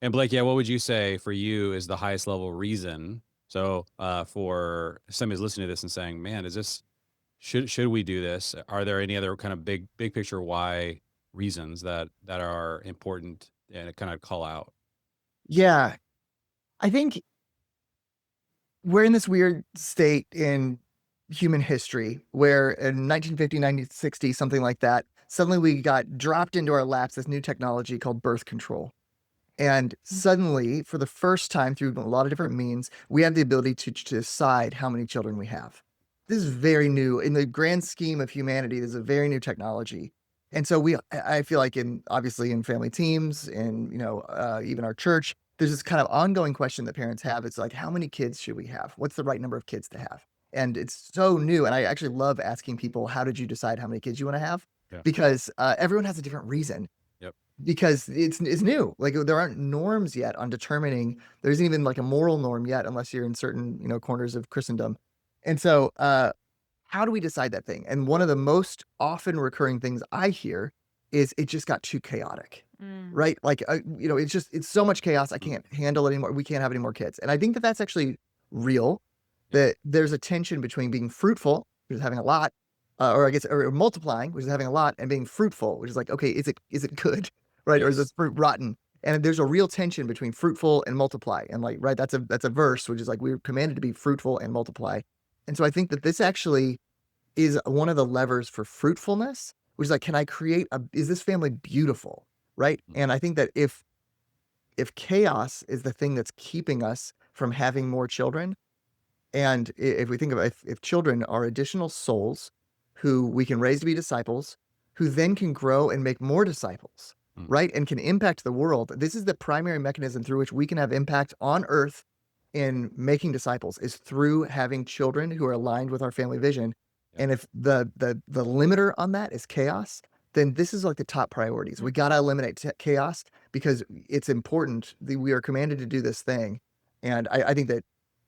And Blake, yeah, what would you say for you is the highest level reason? So, for somebody's listening to this and saying, "Man, is this should we do this?" Are there any other kind of big picture why reasons that are important and kind of call out? Yeah, I think we're in this weird state in human history where in 1950, 1960, something like that, suddenly we got dropped into our laps this new technology called birth control. And suddenly, for the first time through a lot of different means, we have the ability to decide how many children we have. This is very new in the grand scheme of humanity. This is a very new technology, and so I feel like in obviously in family teams, and even our church, there's this kind of ongoing question that parents have. It's like, how many kids should we have? What's the right number of kids to have? And it's so new, and I actually love asking people, how did you decide how many kids you want to have? Yeah. Because everyone has a different reason Yep. because it's new. Like, there aren't norms yet on determining there isn't even, like, a moral norm yet unless you're in certain, corners of Christendom. And so, how do we decide that thing? And one of the most often recurring things I hear is it just got too chaotic, Mm. right? Like, it's so much chaos, I Mm. can't handle it anymore. We can't have any more kids. And I think that that's actually real, Yep. that there's a tension between being fruitful, which is having a lot, or I guess or multiplying, which is having a lot, and being fruitful, which is like, okay, is it good? Right? Or is Yes. this fruit rotten? And there's a real tension between fruitful and multiply. And like, right, that's a verse, which is like we're commanded to be fruitful and multiply. And so I think that this actually is one of the levers for fruitfulness, which is like, can I create a is this family beautiful? Right. Mm. And I think that if chaos is the thing that's keeping us from having more children, and if we think of if children are additional souls who we can raise to be disciples, who then can grow and make more disciples, Mm. right? And can impact the world. This is the primary mechanism through which we can have impact on earth in making disciples is through having children who are aligned with our family vision. Yeah. And if the limiter on that is chaos, then this is like the top priorities. We got to eliminate chaos because it's important. We are commanded to do this thing. And I think that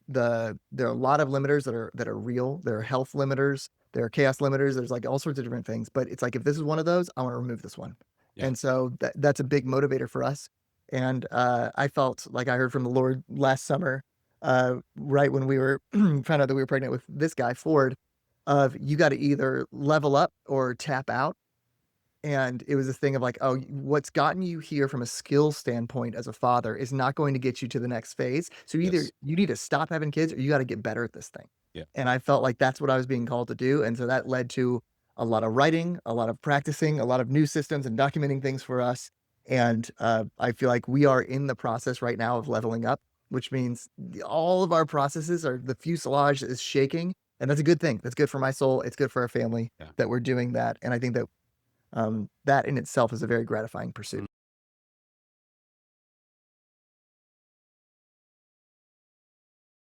there are a lot of limiters that are real. There are health limiters, there are chaos limiters, there's, like, all sorts of different things, but it's like, if this is one of those, I wanna remove this one. Yeah. And so that's a big motivator for us, and, I felt like I heard from the Lord last summer, right when we were found out that we were pregnant with this guy, Ford, of you gotta either level up or tap out. And it was a thing of like, "Oh, what's gotten you here from a skill standpoint as a father is not going to get you to the next phase. So either Yes. you need to stop having kids or you gotta get better at this thing." Yeah. And I felt like that's what I was being called to do, and so that led to a lot of writing, a lot of practicing, a lot of new systems and documenting things for us, and, I feel like we are in the process right now of leveling up, which means all of our processes are the fuselage is shaking, and that's a good thing. That's good for my soul, it's good for our family Yeah. that we're doing that, and I think that that in itself is a very gratifying pursuit.